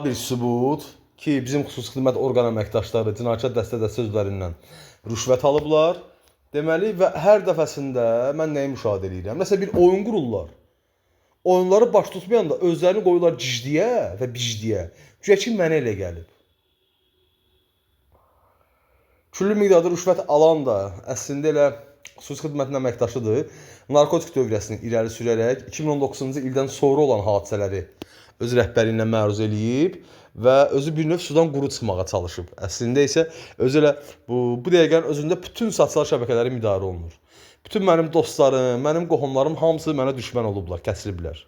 Bir sübut ki, bizim xüsusi xidmət orqan əməkdaşları cinayət dəstə üzvlərindən rüşvət alıblar. Deməli və hər dəfəsində mən nəyi müşahidə edirəm? Məsələn bir oyun qururlar. Oyunları baş tutmayanda özlərini qoyurlar cicdiyə və bicdiyə. Güya ki, mənə elə gəlib. Küllü miqdarda rüşvət alan da əslində elə xüsusi xidmətin əməkdaşıdır. Narkotik dövriyyəsini irəli sürərək 2019-cu ildən sonra olan hadisələri öz rəhbərliyinə məruz eləyib və özü bir növ sudan quru çıxmağa çalışıb. Əslində isə özü elə bu dəqiqənin özündə bütün sosial şəbəkələri idarə olunur. Bütün mənim dostlarım, mənim qohumlarım hamısı mənə düşmən olublar, kəsiliblər.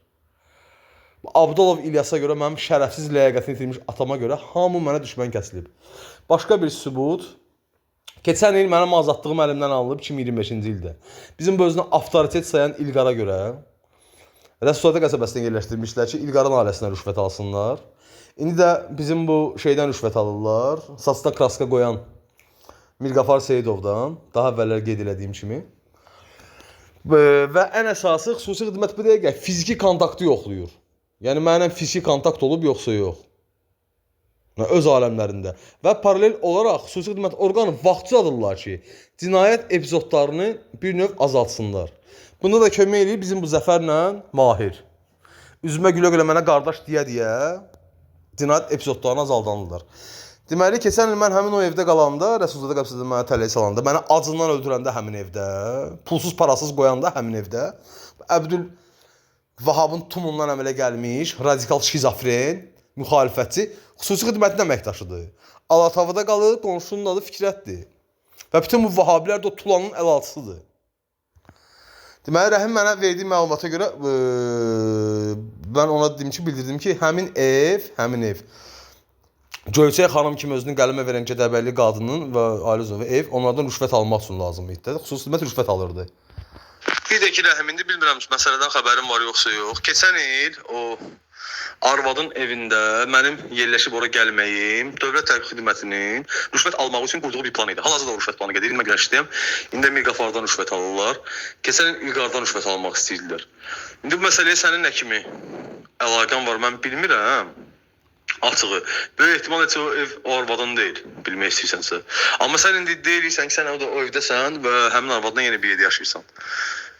Abdulov İlyasa görə, mənim şərəfsiz ləyaqətini itirmiş atama görə hamı mənə düşmən kəsilib. Başqa bir sübut. Keçən il mənim azadlığım əlimdən alınıb 2025-ci ildə. Bizim bu özünü avtoritet sayan İlqara görə Rəsulzadə qəsəbəsində yerləşdirmişlər ki, İlqarın ailəsindən rüşvət alsınlar. İndi də bizim bu şeydən rüşvət alırlar. Saçda kraska qoyan Mirqafar Seyidovdan, daha əvvəllər qeyd elədiyim kimi. Və ən əsası xüsusi xidmət bu dəqiqə fiziki kontaktı yoxlayır. Yəni mənimlə fiziki kontakt olub yoxsa yox. Öz aləmlərində. Və paralel olaraq xüsusi xidmət orqanı vaxtçadırlar ki, cinayət epizodlarını bir növ azaltsınlar. Bunda da kömək eləyir bizim bu Zəfərlə Mahir. Üzümə gülə-gülə mənə qardaş deyə cinayət epizodlarını azaldanırlar. Deməli, keçən il mən həmin o evdə qalanda, Rəsulzadə qəsəbəsində mənə tələyə salanda, mənə acından öldürəndə həmin evdə, pulsuz parasız qoyanda həmin evdə, Əbdül Vahabın tumundan əmələ gəlmiş, radikal şizofren, müxalifətçi, xüsusi xidmətin əməkdaşıdır. Alatavada qalır, qonşunun adı Fikrətdir. Və bütün bu Vahabilər də o tulanın əlaltısıdır. Deməli, Rəhim mənə verdiyi məlumata görə mən ona bildirdim ki, həmin ev Göyçək xanım kimi özünü qələmə verən Gədəbəyli qadının və ailə üzvü ev onlardan rüşvət almaq üçün lazım idi. Xüsusi xidmət rüşvət alırdı. Bir də ki, Rəhim, indi bilmirəm məsələdən xəbərim var yoxsa yox. Keçən il o arvadın evində mənim yerləşib ora gəlməyim Dövlət Təhlükəsizlik Xidmətinin rüşvət almaq üçün qurduğu bir plan idi. Hal-hazırda rüşvət planı gedir. Mən güləşdiyəm. İndi Mirqafardan rüşvət alırlar. Keçən il İlqardan rüşvət almaq istəyirdilər. İndi bu məsələyə sənin nə kimi əlaqən var, mən bilmirəm. Açığı. Böyük ehtimal heç o ev o arvadan deyil, bilmək istəyirsənsə. Amma sən indi deyirsən ki, sən o evdəsən və həmin arvadla yeni bir yerdə yaşayırsan.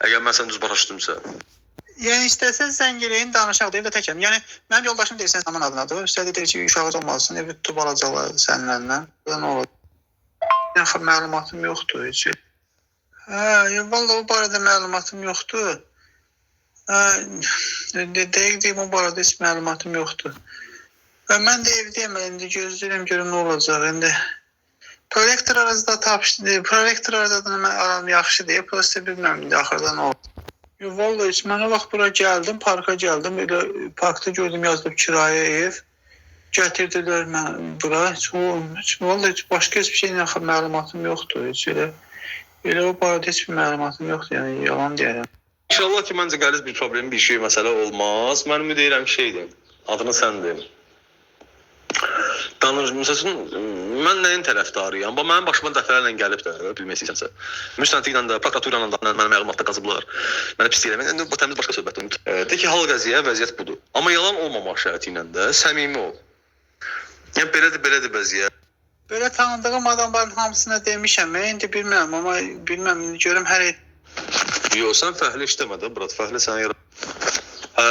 Əgər mən sən düz başa düşdümsə. Yəni istəsən zəng eləyin, danışaq da evdə təkəm. Yəni mənim yoldaşım deyirsən Saman adınadır. Üstəlik deyir ki, uşağı olmalısın, evi tutub alacaqlar səninlə. Nə olur? Yəni məlumatım yoxdur heç. Vallahi o barədə məlumatım yoxdur. Dəqiq o barədə heç məlumatım yoxdur. Və mən də evdəyəm, indi gözləyirəm görüm nə olacaq. İndi prorektor arasında tapışdı. Prorektor arasında aram yaxşı deyib, prosta bilmirəm indi axırda nə olacaq. Vallahi heç mən o vaxt bura gəldim, parka gəldim. Elə parkda gördüm yazılıb kirayə ev. Gətirdilər mən bura. Vallahi heç başqa heç bir şeylə məlumatım yoxdur. Heç elə o barədə heç bir məlumatım yoxdur. Yəni yalan deyirəm. İnşallah ki, məncə qəliz bir problem, bir şey, məsələ olmaz. Mən ümid edirəm ki, şeydir. Adını sən deyim. Məsələn, mən nəyin tərəfdarıyam? Mənim başıma dəfələrlə gəlib də, bilmək istəyirsənsə. Müstəntiqlə də, prokuratura ilə də mənə məlumatda qazıblar. Mənə pis deyirəm. İndi bu təmiz başqa söhbətdir. De ki, hal vəziyyət budur. Amma yalan olmamaq şərti ilə də səmimi ol. Yəni belədir vəziyyət. Belə tanıdığım adamların hamısına demişəm. Mən indi bilmirəm, amma bilmirəm, görüm hər Yox, sən fəhlə işləmə də, Burat, fəhlə sənə yarar.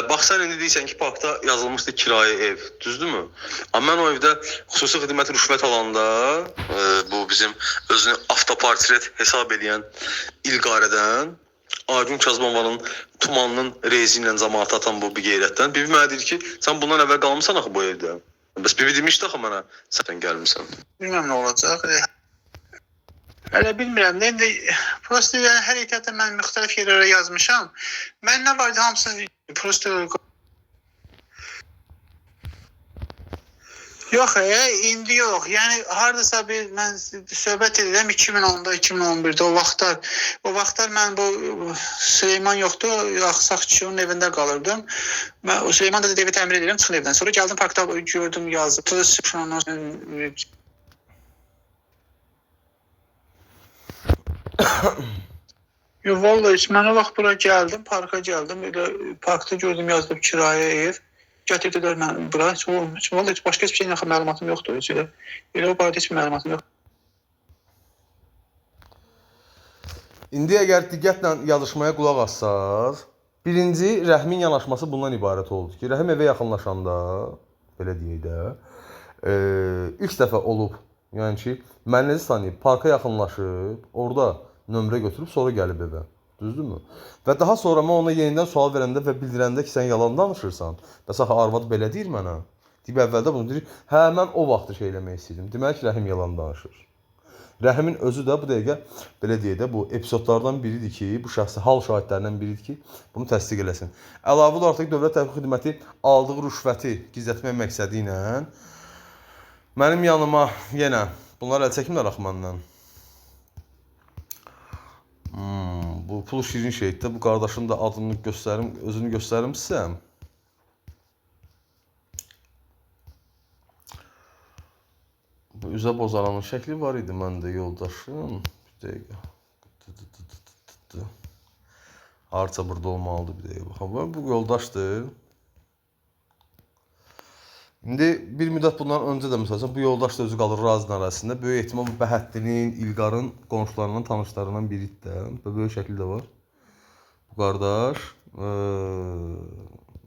Bax, sən indi deyirsən ki, parkda yazılmışdı kirayə ev, düzdürmü? Amma mən o evdə xüsusi xidmət rüşvət alanda, bu bizim özünü avtoportret hesab edən İlqarədən, Aygün Kazmanovanın tumanının rezi ilə cəmaata atan bu bir qeyrətdən, bibi mənə deyir ki, sən bundan əvvəl qalmısan axı bu evdə. Bəs bibi demişdi axı mənə, sən gəlmirsən. Bilmirəm nə olacaq. Elə bilmirəm. İndi prosta hər ehtiyatla mən müxtəlif yerlərə yazmışam. Mən nə vardı hamısını prosta yox, indi yox. Yəni hardasa bir mən söhbət edirəm 2010-da, 2011-də o vaxtlar mən bu Süleyman yoxdur, Axsaq kişinin evində qalırdım. Mən o Süleyman da evi təmir edirəm, çıxın evdən. Sonra gəldim parkda gördüm yazıb. Vallahi mən o vaxt bura gəldim, parka gəldim. Elə parkda gördüm yazılıb kirayə ev. gətirdilər mən bura. Heç olmur. Vallahi heç başqa heç bir şeyin haqqında məlumatım yoxdur. Heç elə o barədə heç bir məlumatım yoxdur. İndi əgər diqqətlə yazışmaya qulaq assaz, birinci Rəhmin yanaşması bundan ibarət oldu ki, Rəhim evə yaxınlaşanda, belə deyək də, ilk dəfə olub, yəni ki, məni necə tanıyıb, parka yaxınlaşıb, orada nömrə götürüb, sonra gəlib evə. Düzdürmü? Və daha sonra mən ona yenidən sual verəndə və bildirəndə ki, sən yalan danışırsan, bəs axı arvad belə deyir mənə. Deyib əvvəldə bunu deyir, hə, mən o vaxtı şey eləmək istəyirdim. Demək ki, Rəhim yalan danışır. Rəhimin özü də bu dəqiqə, belə deyək də, bu epizodlardan biridir ki, bu şəxsi hal şahidlərindən biridir ki, bunu təsdiq eləsin. Əlavə olaraq Dövlət Təhqiq Xidməti aldığı rüşvəti gizlətmək məqsədi ilə mənim yanıma yenə, bunlar əl çəkmirlər axı məndən. Bu pul şirin şeydir. Bu qardaşın da adını göstərim, özünü göstərim sizə. Bu üzə bozaranın şəkli var idi məndə yoldaşım. Bir dəqiqə. Harca burada olmalıdır bir dəqiqə baxaq. Bu yoldaşdır. İndi bir müddət bundan öncə də məsələn bu yoldaş da özü qalır Razın arasında. Böyük ehtimal bu Bəhəddinin, İlqarın qonşularından, tanışlarından biridir də. Böyük şəkildə var. Bu qardaş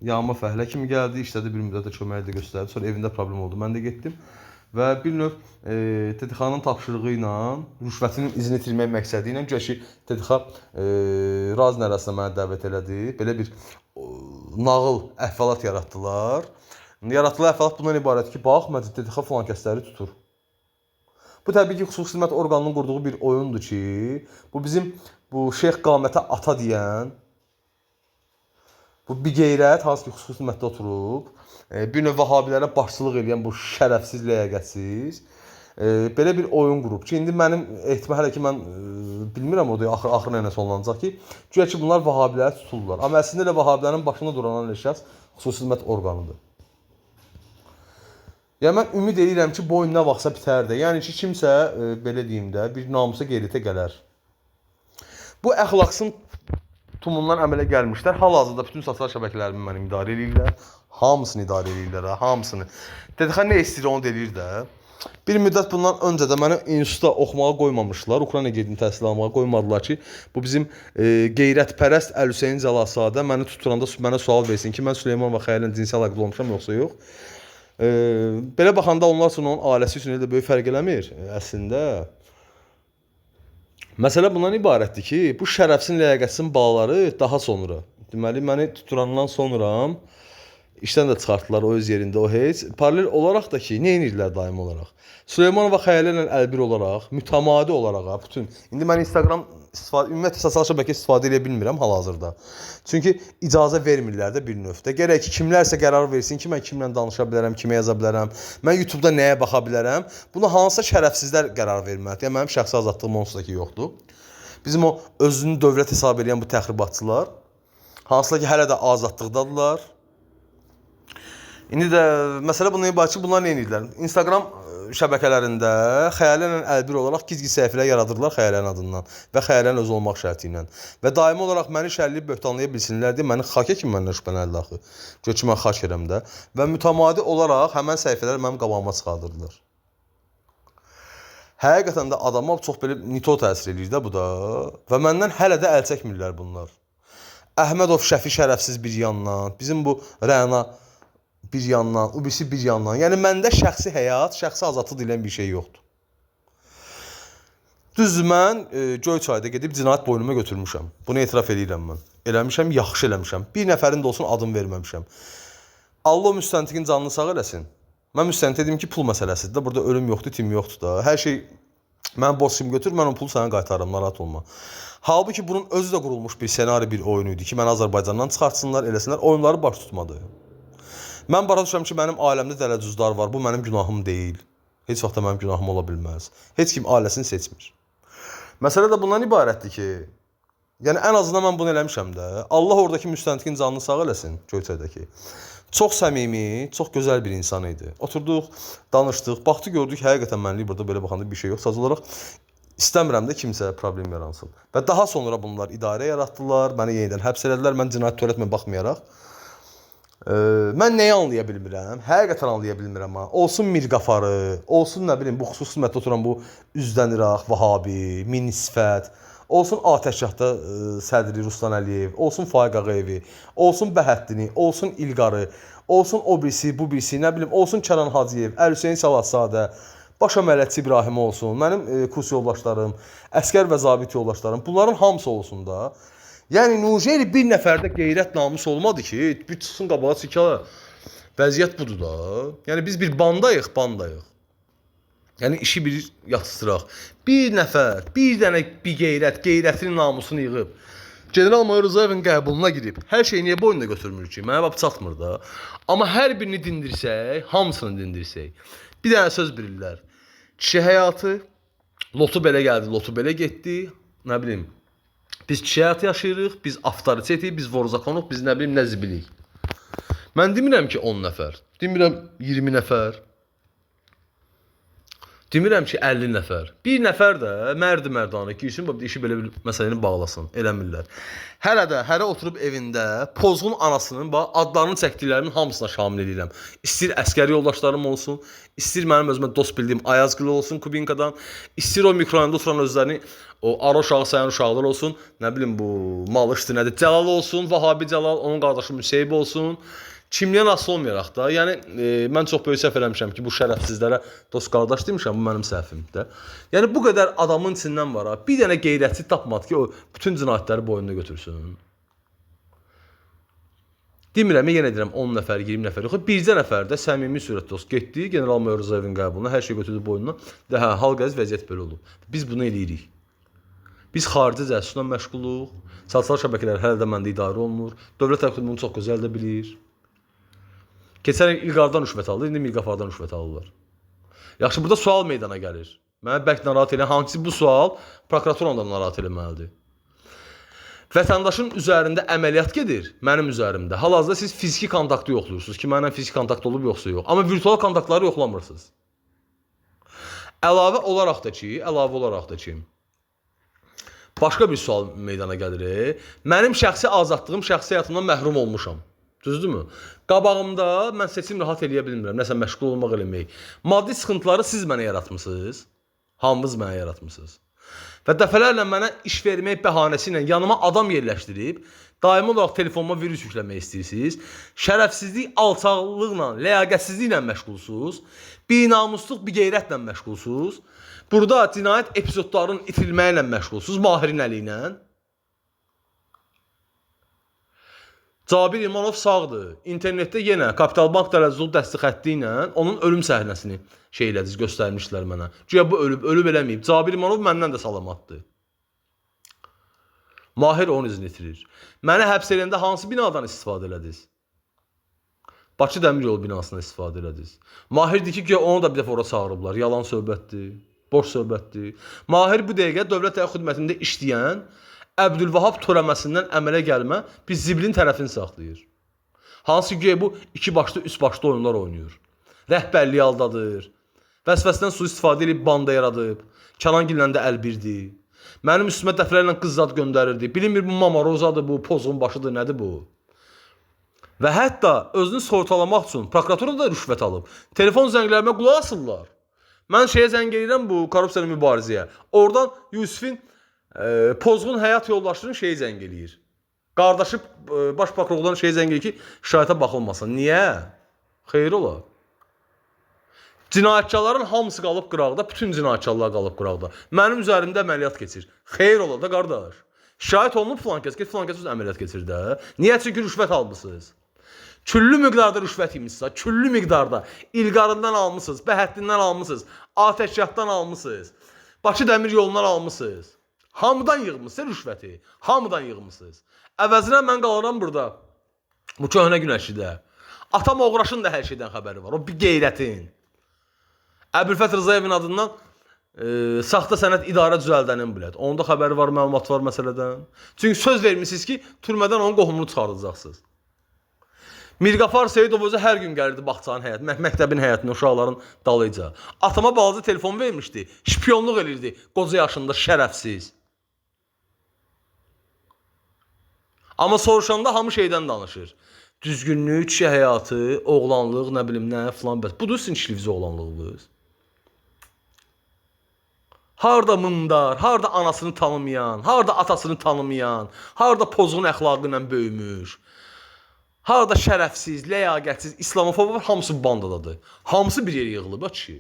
yağma fəhlə kimi gəldi, işlədi, bir müddət də köməyi də göstərdi. Sonra evində problem oldu. Mən də getdim və bir növ TDX-nın tapşırığı ilə rüşvətinin izini itirmək məqsədi ilə güya ki TDX Razın arasında məni dəvət elədi. Belə bir nağıl, əhvalat yaratdılar. Yaratılan əhvalat bundan ibarət ki, bax, məcid TDX filan kəsləri tutur. Bu təbii ki, xüsusi xidmət orqanının qurduğu bir oyundur ki, bu bizim bu Şeyx Qamətə ata deyən, bu bir qeyrət, hansı ki, xüsusi xidmətdə oturub, bir növ vahabilərə başçılıq edən bu şərəfsiz, ləyaqətsiz, belə bir oyun qurub ki, indi mənim ehtimal hələ ki, mən bilmirəm o da axırına nə sonlanacaq ki, güya ki, bunlar vahabiləri tuturlar. Amma əslində elə vahabilərin başında duran şəxs xüsusi xidmət orqanıdır. Yəni mən ümid edirəm ki, bu oyun nə vaxtsa bitər də. Yəni ki, kimsə, belə deyim də, bir namusa qeyrətə gələr. Bu əxlaqsın tumundan əmələ gəlmişlər. Hal-hazırda bütün sosial şəbəkələrimi mənim idarə edirlər. Hamısını idarə edirlər, hamısını. TDX nə istəyir onu deyir də. Bir müddət bundan öncə də məni institutda oxumağa qoymamışlar. Ukrayna gedim təhsil almağa qoymadılar ki, bu bizim qeyrətpərəst Əl-Hüseyn Cəlasadə məni tuturanda mənə sual versin ki, mən Süleyman və Xəyallə cinsi əlaqədə olmuşam yoxsa yox. Belə baxanda onlar üçün onun ailəsi üçün elə böyük fərq eləmir əslində. Məsələ bundan ibarətdir ki, bu şərəfsin, ləyaqətsin balaları daha sonra, deməli, məni tuturandan sonra işdən də çıxartdılar o öz yerində, o heç. Paralel olaraq da ki, nə edirlər daim olaraq? Süleyman və Xəyallə əlbir olaraq, mütəmadi olaraq, bütün. İndi mən Instagram ümumiyyətlə sosial şəbəkə istifadə edə bilmirəm hal-hazırda. Çünki icazə vermirlər də bir növdə. Gərək ki, kimlərsə qərar versin ki, mən kimlə danışa bilərəm, kimə yaza bilərəm, mən YouTube-da nəyə baxa bilərəm. Buna hansısa şərəfsizlər qərar verməlidir. Yəni, mənim şəxsi azadlığım onsuz da ki, yoxdur. Bizim o özünü dövlət hesab edən bu təxribatçılar, hansılar ki, hələ də azadlıqdadırlar. İndi də məsələ bundan ibarət ki, bunlar nə edirlər? Instagram şəbəkələrində Xəyallə əlbir olaraq gizli səhifələr yaradırlar Xəyallənin adından və Xəyallənin özü olmaq şərti ilə. Və daimi olaraq məni şərliyib böhtanlaya bilsinlər deyə məni xakə kimi məndən şübhələnirlər axı. Gör ki, mən xak edirəm də. Və mütəmadi olaraq həmən səhifələr mənim qabağıma çıxardırdılar. Həqiqətən də adama çox belə nito təsir edir də bu da. Və məndən hələ də əl çəkmirlər bunlar. Əhmədov Şəfi şərəfsiz bir yandan, bizim bu Rəna bir yandan, o birisi bir yandan. Yəni məndə şəxsi həyat, şəxsi azadlıq deyilən bir şey yoxdur. Düzdür, mən Göyçayda gedib cinayət boynuma götürmüşəm. Bunu etiraf edirəm mən. Eləmişəm, yaxşı eləmişəm. Bir nəfərin də olsun adım verməmişəm. Allah müstəntiqin canını sağ eləsin. Mən müstəntiq dedim ki, pul məsələsidir də. Burada ölüm yoxdur, itim yoxdur da. Hər şey mən borc kimi götür, mən o pulu sənə qaytarıram, narahat olma. Halbuki bunun özü də qurulmuş bir senari, bir oyun idi ki, mən Azərbaycandan çıxartsınlar, eləsinlər. Oyunları baş tutmadı. Mən başa düşürəm ki, mənim ailəmdə dələduzlar var. Bu mənim günahım deyil. Heç vaxt da mənim günahım ola bilməz. Heç kim ailəsini seçmir. Məsələ də bundan ibarətdir ki, yəni ən azından mən bunu eləmişəm də. Allah oradakı müstəntiqin canını sağ eləsin Göyçaydakı. Çox səmimi, çox gözəl bir insan idi. Oturduq, danışdıq, baxdı gördük, həqiqətən mənlik burada belə baxanda bir şey yox. Sadəcə olaraq istəmirəm də kimsə problem yaransın. Və daha sonra bunlar idarə yaratdılar, məni yenidən həbs elədilər. Mən cinayət törətmə baxmayaraq. Mən nəyi anlaya bilmirəm? Həqiqətən anlaya bilmirəm ha. Olsun Mirqafarı, olsun nə bilim bu xüsusi xidmətdə oturan bu Üzdən İraq, Vahabi, Min Sifət, olsun Atəşgahda sədri Ruslan Əliyev, olsun Faiq Ağayevi, olsun Bəhəddini, olsun İlqarı, olsun o birisi, bu birisi, nə bilim, olsun Kənan Hacıyev, Əl-Hüseyn Salatzadə, Baş əməliyyatçı İbrahim olsun, mənim kurs yoldaşlarım, əskər və zabit yoldaşlarım, bunların hamısı olsun da. Yəni Nujeri bir nəfərdə qeyrət namus olmadı ki, bir çıxsın qabağa çıxala. Vəziyyət budur da. Yəni biz bir bandayıq, bandayıq. Yəni işi bir yatsıraq. Bir nəfər, bir dənə bir qeyrətinin namusunu yığıb General-Mayor Rızayevin qəbuluna girib, hər şeyi niyə boynuna götürmür ki? Mənə bax çatmır da. Amma hər birini dindirsək, hamısını dindirsək. Bir dənə söz bilirlər. Kişi həyatı, lotu belə gəldi, lotu belə getdi, nə bilim. Biz kişi həyatı yaşayırıq, biz avtoritetik, biz vorzakonuq, biz nə bilim nə zibilik. Mən demirəm ki 10 nəfər, demirəm 20 nəfər, demirəm ki 50 nəfər. Bir nəfər də mərd-mərdanə girsin, bu işi belə bir məsələni bağlasın, eləmirlər. Hələ də, hərə oturub evində pozğun anasının adlarını çəkdiklərinin hamısına şamil edirəm. İstir əskəri yoldaşlarım olsun, istir mənim özümə dost bildiyim Ayazgül olsun Kubinkadan, istir o mikroyanda oturan özlərini o ara uşağı sayan uşaqlar olsun, nə bilim bu Malışdı nədir, Cəlal olsun, Vahabi Cəlal, onun qardaşı Müseyib olsun. Kimliyə asılı olmayaraq da, yəni mən çox böyük səhv eləmişəm ki, bu şərəfsizlərə dost qardaş demişəm, bu mənim səhvimdir. Yəni bu qədər adamın içindən var ha, bir dənə qeyrətçi tapmadı ki, o bütün cinayətləri boynuna götürsün. Demirəm, yenə deyirəm 10 nəfər, 20 nəfər yox, bircə nəfər də səmimi surətdə dost getdi, General-Mayor Rızayevin qəbuluna, hər şey götürdü boynuna. Və hə, hal-qəz vəziyyət belə olub. Biz bunu eləyirik. Biz xarici cəsusla məşğuluq, sosial şəbəkələr hələ də məndə idarə olunur, dövlət tərəfindən bunu çox gözəl də bilir. Keçən il İlqardan rüşvət aldı, indi Mirqafardan rüşvət alırlar. Yaxşı, burada sual meydana gəlir. Mənə bəlkə narahat edən, hangisi bu sual prokuraturanı da narahat eləməlidir. Vətəndaşın üzərində əməliyyat gedir, mənim üzərimdə. Hal-hazırda siz fiziki kontaktı yoxlayırsınız ki, mənimlə fiziki kontakt olub yoxsa yox. Amma virtual kontaktları yoxlamırsınız. Əlavə olaraq da ki, başqa bir sual meydana gəlir. Mənim şəxsi azadlığım, şəxsi həyatımdan məhrum olmuşam. Düzdürmü? Qabağımda mən seçim rahat eləyə bilmirəm, nəsə məşğul olmaq eləmək. Maddi sıxıntıları siz mənə yaratmısınız, hamınız mənə yaratmısınız. Və dəfələrlə mənə iş vermək bəhanəsi ilə yanıma adam yerləşdirib, daimi olaraq telefonuma virus yükləmək istəyirsiniz, şərəfsizlik, alçaqlıqla, ləyaqətsizliklə məşğulsuz, binamusluq, biqeyrətlə məşğulsuz, burada cinayət epizodlarının itirilməyi ilə məşğulsuz, Mahirin əli ilə. Cabir İmanov sağdır. İnternetdə yenə Kapital Bank dələduzluq dəsti xətti ilə onun ölüm səhnəsini göstərmişlər mənə. Güya bu ölüb eləməyib. Cabir İmanov məndən də salamatdır. Mahir onun izini itirir. Məni həbs edəndə hansı binadan istifadə elədiniz? Bakı Dəmir Yolu binasından istifadə elədiniz. Mahir deyir ki, güya onu da bir dəfə ora çağırıblar. Yalan söhbətdir, boş söhbətdir. Mahir bu dəqiqə dövlət xidmətində işləyən Əbdülvahab törəməsindən əmələ gəlmə biz zibilin tərəfini saxlayır. Hansı ki bu iki başlı, üç başlı oyunlar oynayır. Rəhbərliyi aldadır. Vəzifəsindən sui-istifadə edib banda yaradıb. Kənangillə də əlbirdir. Mənim üstümə dəfələrlə qız zad göndərirdi. Bilinmir bu mamarozadır bu, pozğun başıdır, nədir bu? Və hətta özünü sortalamaq üçün prokuratura da rüşvət alıb. Telefon zənglərimə qulaq asırlar. Mən zəng edirəm bu korrupsiyalı mübarizəyə. Oradan Yusifin pozğun həyat yoldaşının zəng eləyir. Qardaşı baş prokurordan zəng eləyir ki, şahitə baxılmasın. Niyə? Xeyr ola. Cinayətkarların hamısı qalıb qıraqda, bütün cinayətkarlar qalıb qıraqda. Mənim üzərimdə əməliyyat keçir. Xeyr ola da qardaş. Şahit olunub filan kəs öz əməliyyat keçir də. Niyə? Çünki rüşvət almışsınız. Küllü miqdarda rüşvət imişsiniz. Küllü miqdarda. İlqarından almışsınız, Bəhəddindən almışsınız, Atəşgahdan almışsınız, Bakı Dəmir Yolundan almışsınız. Hamıdan yığmışsınız rüşvəti. Hamıdan yığmışsınız. Əvəzinə mən qalıram burada. Bu köhnə günəşidə. Atam Oğraşın da hər şeydən xəbəri var. O bir qeyrətin. Əbülfət Rızayevin adından saxta sənəd idarə düzəldənin bilət. Onun da xəbəri var, məlumat var məsələdən. Çünki söz vermişsiniz ki, türmədən onun qohumunu çıxardacaqsınız. Mirqafar Seyidov özü hər gün gəlirdi bağçanın həyətinə, məktəbin həyətinə, uşaqların dalıca. Atama balaca telefon vermişdi, şpiyonluq elirdi, qoca yaşında şərəfsiz. Amma soruşanda hamı şeydən danışır. düzgünlük, kişi həyatı, oğlanlıq, nə bilim nə filan bəs. Budur sizin kişilikdə oğlanlığınız. Harda mındar, harda anasını tanımayan, harda atasını tanımayan, harda pozğun əxlaqı ilə böyümüş, harda şərəfsiz, ləyaqətsiz, islamofob hamısı bu bandadadır. Hamısı bir yerə yığılıb ki.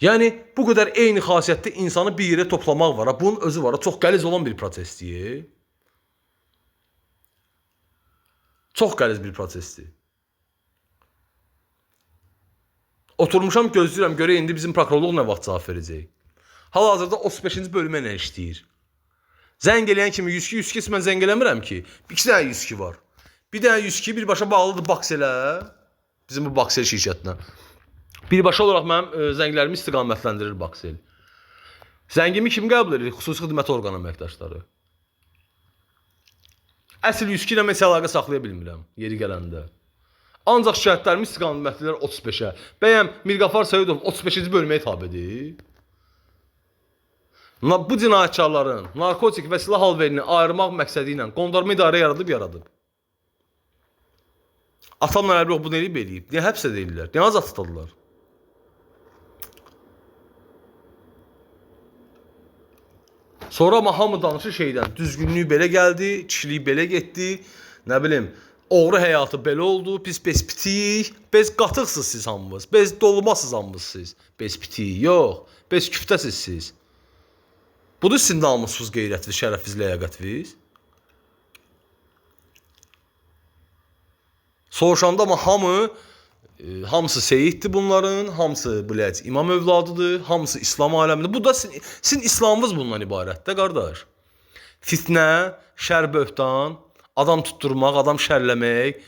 Yəni bu qədər eyni xasiyyətdə insanı bir yerə toplamaq var. Bunun özü var. Çox qəliz olan bir prosesdir. Çox qəliz bir prosesdir. Oturmuşam gözləyirəm görə indi bizim prokurorluq nə vaxt cavab verəcək. Hal-hazırda 35-ci bölümə nə işləyir? Zəng eləyən kimi 102 mən zəng eləmirəm ki. İki dənə 102 var. Bir dənə 102 birbaşa bağlıdır Bakselə. Bizim bu Baksel şirkətinə. Birbaşa olaraq mənim zənglərimi istiqamətləndirir Baksel. Zəngimi kim qəbul edir? Xüsusi xidmət orqanı əməkdaşları. Əsl 102 ilə mən heç əlaqə saxlaya bilmirəm yeri gələndə. Ancaq şikayətlərimi istiqamətlilər 35-ə. Bəyəm Mirqafar Səidov 35-ci bölməyə tabedir. Bu cinayətkarların narkotik və silah alverini ayırmaq məqsədi ilə qondarma idarə yaradıb. Atamla Əlbirov bunu eləyib. Niyə həbs edirlər? Niyə azad tutuldular? Sonra amma hamı danışır şeydən. Düzgünlük belə gəldi, kişilik belə getdi. Nə bilim, oğru həyatı belə oldu. Biz pitik. Biz qatıqsınız siz hamınız. Biz dolmasız hamınız siz. Biz pitik. Yox. Biz küftəsiz siz. Budur sizin namussuz qeyrətiniz, şərəfiniz, ləyaqətiniz. Soruşanda amma hamısı seyiddir bunların, hamısı bilək imam övladıdır, hamısı İslam aləmində. Bu da sizin İslamınız bundan ibarətdir, qardaş. Fitnə, şər böhtan, adam tutturmaq, adam şərləmək,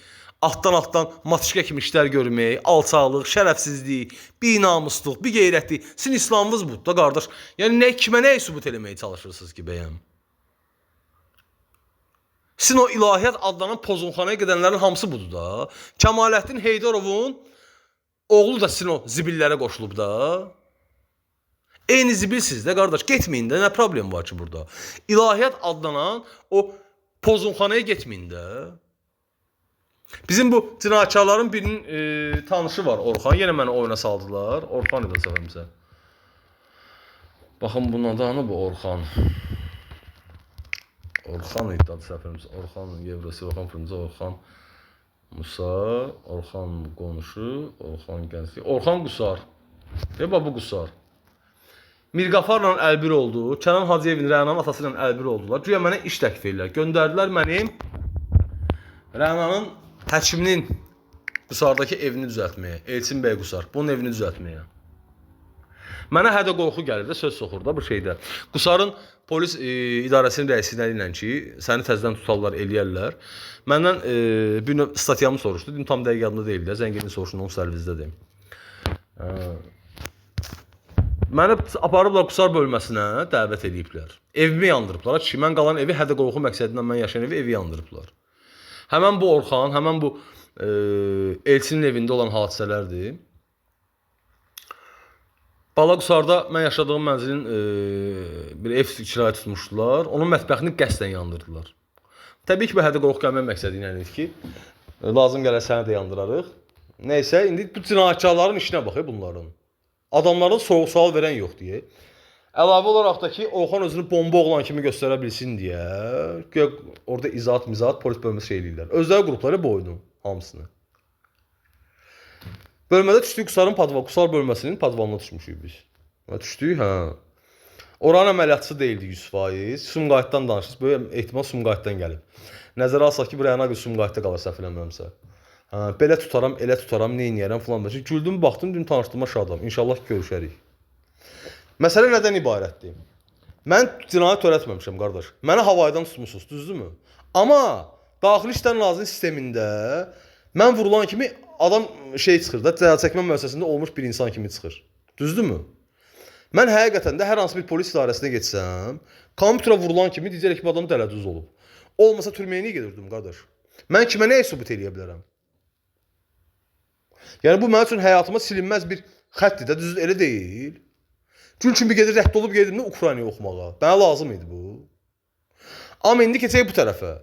altdan matışqa kimi işlər görmək, alçaqlıq, şərəfsizlik, binamusluq, bir qeyrətlik. Sizin İslamınız budur da, qardaş. Yəni kimə nəyi sübut eləməyə çalışırsınız ki, bəyəm? Sizin o ilahiyyat adlanan pozunxanaya gedənlərin hamısı budur da. Kəmaləddin Heydarovun oğlu da sizin o zibillərə qoşulub da. Eyni zibilsiz də, qardaş. Getməyin də, nə problem var ki burada? İlahiyyat adlanan o pozunxanaya getməyin də. Bizim bu cinayətkarların birinin tanışı var, Orxan. Yenə məni oyuna saldılar. Orxan idi səfərimsə. Baxın bunun adı bu Orxan. Orxan idi adı səfərimsə. Orxan Yevrasi, Orxan Fırıncı, Orxan Musa, Orxan qonşu, Orxan gənclik. Orxan Qusar. Bu Qusar. Mirqafarla əlbir oldu. Kənan Hacıyevin Rənanın atası ilə əlbir oldular. Güya mənə iş təklif edirlər. Göndərdilər məni Rənanın həkiminin Qusardakı evini düzəltməyə. Elçin bəy Qusar. Bunun evini düzəltməyə. Mənə hədə qorxu gəlir də, söz soxur da bu şeydə. Qusarın polis idarəsinin rəisi ilə ki, səni təzədən tutarlar, eləyərlər. Məndən bir növ statyamı soruşdu. Dedim, tam dəqiq yadımda deyil də. Zəngini soruşdum, onun servizdədir. Məni aparıblar Qusar bölməsinə dəvət ediblər. Evimi yandırıblar. Ki, mən qalan evi hədə qorxu məqsədindən mən yaşayan evi yandırıblar. Həmən bu Orxan, həmən bu Elçinin evində olan hadisələrdir. Bala Qusarda mən yaşadığım mənzilin bir ev kirayə tutmuşdular. Onun mətbəxini qəsdən yandırdılar. Təbii ki, bu hədə qorxu gəlmək məqsədi ilə idi ki, lazım gələr səni də yandırarıq. Nəysə, indi bu cinayətkarların işinə baxır bunların. Adamların soğuk sual verən yox deyə. Əlavə olaraq da ki, Orxan özünü bomba oğlan kimi göstərə bilsin deyə, orada izahat, polis bölməsi şey eləyirlər. Özləri qrupları bu oyunu, hamısını. Bölmədə düşdük Qusarın padvanı, Qusar bölməsinin padvanına düşmüşük biz. Düşdük, hə. Oranın əməliyyatçısı deyildi 100%. Sumqayıtdan danışırız. Böyük ehtimal Sumqayıtdan gəlib. Nəzərə alsaq ki, buraya qız Sumqayıtda qalır səhv eləmirəmsə. Belə tutaram, elə tutaram, nə edərəm filan da. Güldüm, baxdım, dün tanışdığıma şadam. İnşallah görüşərik. Məsələ nədən ibarətdir? Mən cinayət törətməmişəm, qardaş. Məni havaydan tutmusunuz, düzdürmü? Amma daxili işlər nazirliyi sistemində mən vurulan kimi adam şey çıxır da, cəza çəkmə müəssisəsində olmuş bir insan kimi çıxır. Düzdürmü? Mən həqiqətən də hər hansı bir polis idarəsinə getsəm, kompüterə vurulan kimi deyəcək ki, bu adam dələdüz olub. Olmasa türməyə niyə gedirdim, qardaş? Mən kimə nəyə sübut eləyə bilərəm? Yəni bu mənim üçün həyatıma silinməz bir xəttdir də, düzdür, elə deyil. Gün kimi gedir, rədd olub gedirdim də Ukraynaya oxumağa. Mənə lazım idi bu. Amma indi keçək bu tərəfə.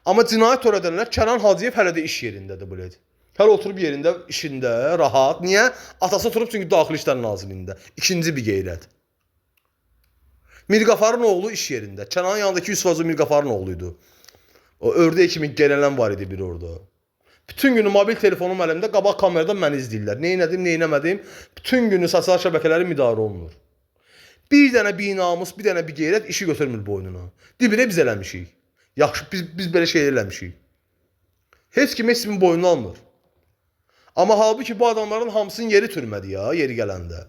Amma cinayət törədənlər Kənan Hacıyev hələ də iş yerindədir bilet. Hələ oturub yerində, işində, rahat. Niyə? Atası oturub çünki Daxili İşlər Nazirliyində. İkinci bir qeyrət. Mirqafarın oğlu iş yerində. Kənanın yanındakı Yusuf Mirqafarın oğluydu. O ördək kimi gələnən var idi biri orada. Bütün günü mobil telefonum əlimdə, qabaq kameradan məni izləyirlər. Neynədim, neynəmədim. Bütün günü sosial şəbəkələrim idarə olunur. Bir dənə binamus, bir dənə bir qeyrət işi götürmür boynuna. Dibinə biz eləmişik. Yaxşı, biz belə şey eləmişik. Heç kim heç kimin boynunu almır. Amma halbuki bu adamların hamısının yeri türmədir ya, yeri gələndə.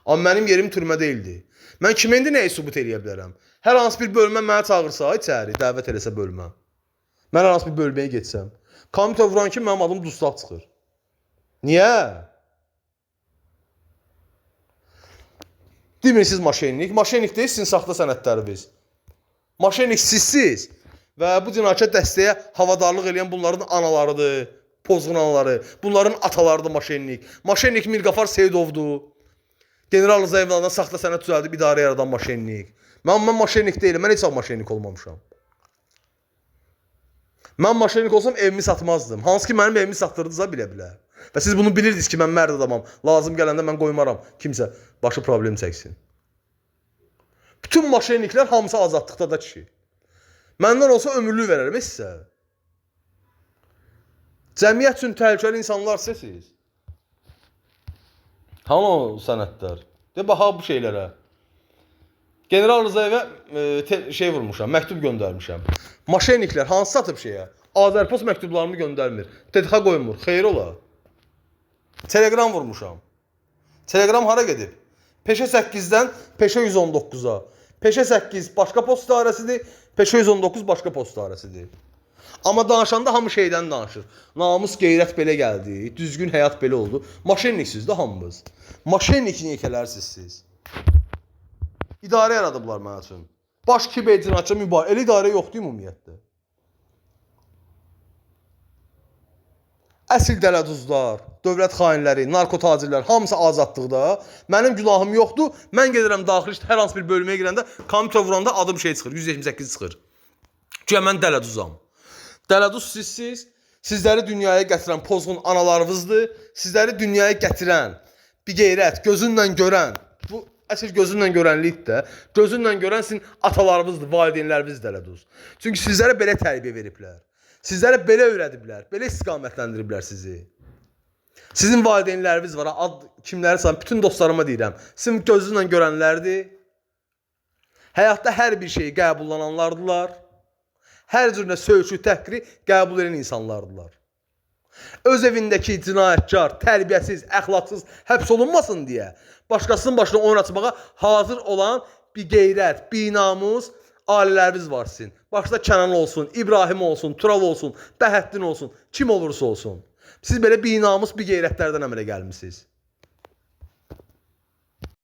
Amma mənim yerim türmə deyildi. Mən kimə indi nəyi sübut eləyə bilərəm? Hər hansı bir bölmə mənə çağırsa, içəri, dəvət eləsə bölmə. Mən hər hansı bir bölməyə getsəm. Kompüter vuran ki, mənim adım dustaq çıxır. Niyə? Demin siz maşenlik. Maşenlik deyil, sizin saxta sənədləriniz. Maşenlik sizsiz. Və bu cinayət dəstəyə havadarlıq edən bunların analarıdır. Pozğun anaları. Bunların atalarıdır maşenlik. Maşenlik Mirqafar Seyidovdur. General Rızayevlardan saxta sənəd düzəldib idarə yaradan maşenlik. Mən maşenlik deyiləm. Mən heç vaxt maşenlik olmamışam. Mən maşenlik olsam evimi satmazdım. Hansı ki mənim evimi satdırdınızsa bilə-bilə. Və siz bunu bilirdiniz ki, mən mərd adamam. Lazım gələndə mən qoymaram. Kimsə başı problem çəksin. Bütün maşenliklər hamısı azadlıqda da kişi. Məndən olsa ömürlük verərəm sizə. Cəmiyyət üçün təhlükəli insanlar sizsiniz. Hanı o sənədlər? De, baxa bu şeylərə. General Rızayevə şey vurmuşam, məktub göndərmişəm. Maşenliklər hansı satıb şeyə? Azərpost məktublarımı göndərmir. TDX qoymur. Xeyr ola. Telegram vurmuşam. Telegram hara gedib? Peşə 8-dən Peşə 119-a. Peşə 8 başqa post idarəsidir. Peşə 119 başqa post idarəsidir. Amma danışanda hamı şeydən danışır. Namus, qeyrət belə gəldi. Düzgün həyat belə oldu. Maşenliksiz də hamımız. Maşenlikin yekələrsiniz siz. İdarə yaradıblar mənə üçün. Baş kiber cinayətçi mübarək. Elə idarə yoxdur ümumiyyətlə. Əsil dələduzlar, dövlət xainləri, narkotacirlər hamısı azadlıqda. Mənim günahım yoxdur. Mən gedirəm daxili hər hansı bir bölməyə girəndə kompüter vuranda adım şey çıxır. 178 çıxır. Güya mən dələduzam. Dələduz sizsiz. Sizləri dünyaya gətirən pozğun analarınızdır. Sizləri dünyaya gətirən bir qeyrət, gözünlə görən. Bu əsl gözünlə görənlik də, gözünlə görən sizin atalarınızdır, valideynləriniz dələduz. Çünki sizlərə belə tərbiyə veriblər. Sizlərə belə öyrədiblər, belə istiqamətləndiriblər sizi. Sizin valideynləriniz var, kimlərsə, bütün dostlarıma deyirəm. Sizin gözünlə görənlərdir. Həyatda hər bir şeyi qəbullananlardılar. Hər cürünə söykü, təhqiri qəbul edən insanlardılar. Öz evindəki cinayətkar, tərbiyəsiz, əxlaqsız həbs olunmasın deyə başqasının başına oyun açmağa hazır olan bir qeyrət, bir namus ailələriniz var sizin. Başda Kənan olsun, İbrahim olsun, Tural olsun, Bəhəddin olsun, kim olursa olsun. Siz belə bir namus, bir qeyrətlərdən əmələ gəlmişsiniz.